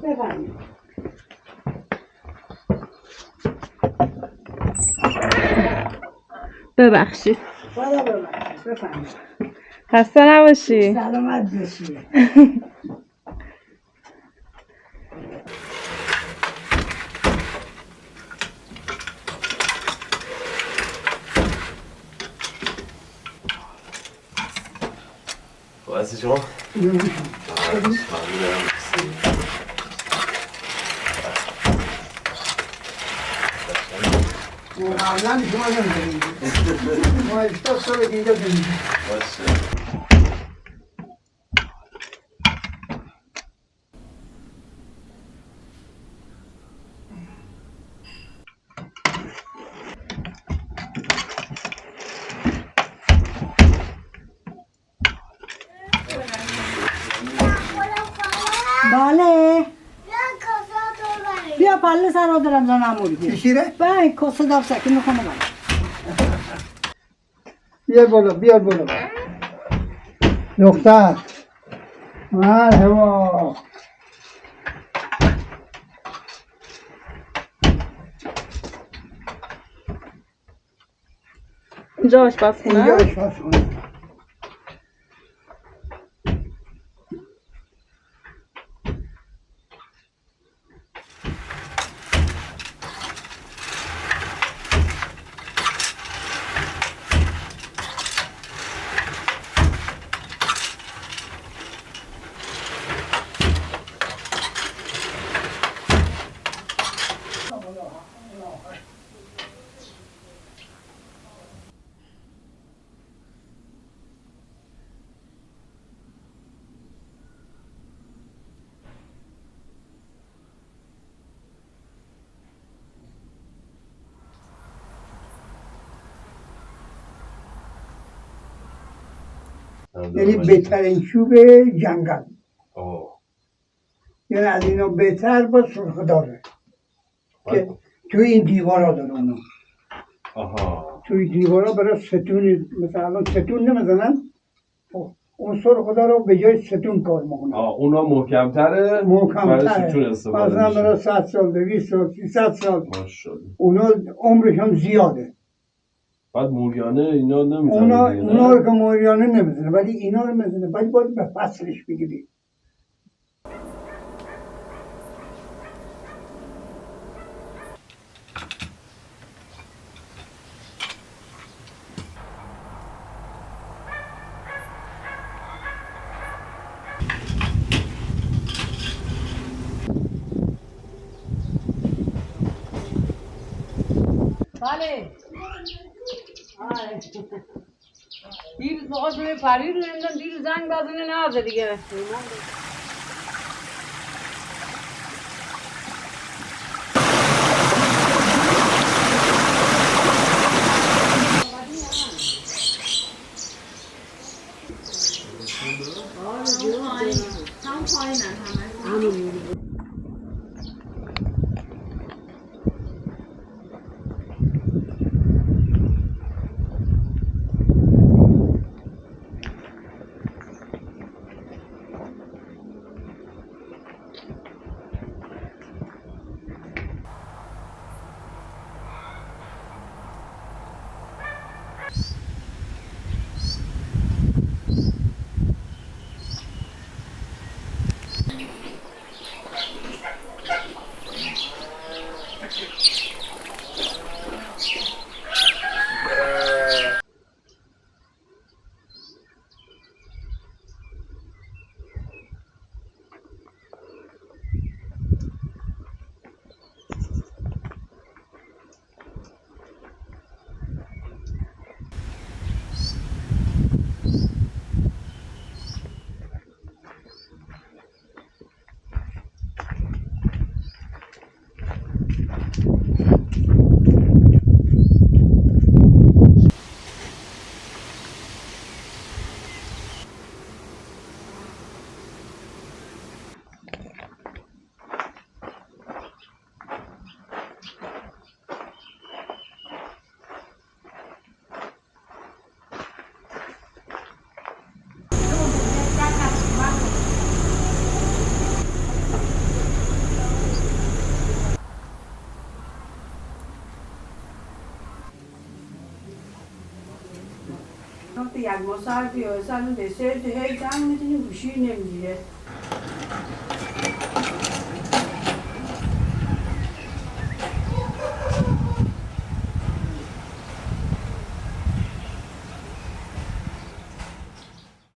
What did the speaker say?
بفرمایید. ببخشید. خدا ببخشید. بفرمایید. خسته نباشی. سلامت باشی. هستی شما؟ قبلا شما نمیدونید ما 80 سال اینجا زندگی بله بیا پله سر رو دارم زن اموری کشیره؟ بله کاسه دار سکی میکنه من بیار بالا بیار بالا دختر مرحبا اینجا آشپزخونه؟ اینجا آشپزخونه یعنی بهترین چوب جنگل یعنی از اینا بهتر با سرخ داره که توی این دیوارا داره اونو توی دیوارا برای ستون مثلا ستون نمیزنن اون سرخ داره به جای ستون کار میکنن اونا محکمتره برای ستون استفاده مثلا برای 100 سال 200 سال 300 سال اونا عمرش هم زیاده بعد موریانه اینا نمیزنه اونا رو که موریانه نمیزنه ولی اینا رو میزنه ولی باید به فصلش بگیری بله دیروز بخواست روی پریر نمیدونم دیروز زنگ بزنه نازه دیگه یک ما سر بیاره سر اون دسر هی جمع میدونیم گوشی نمیگیره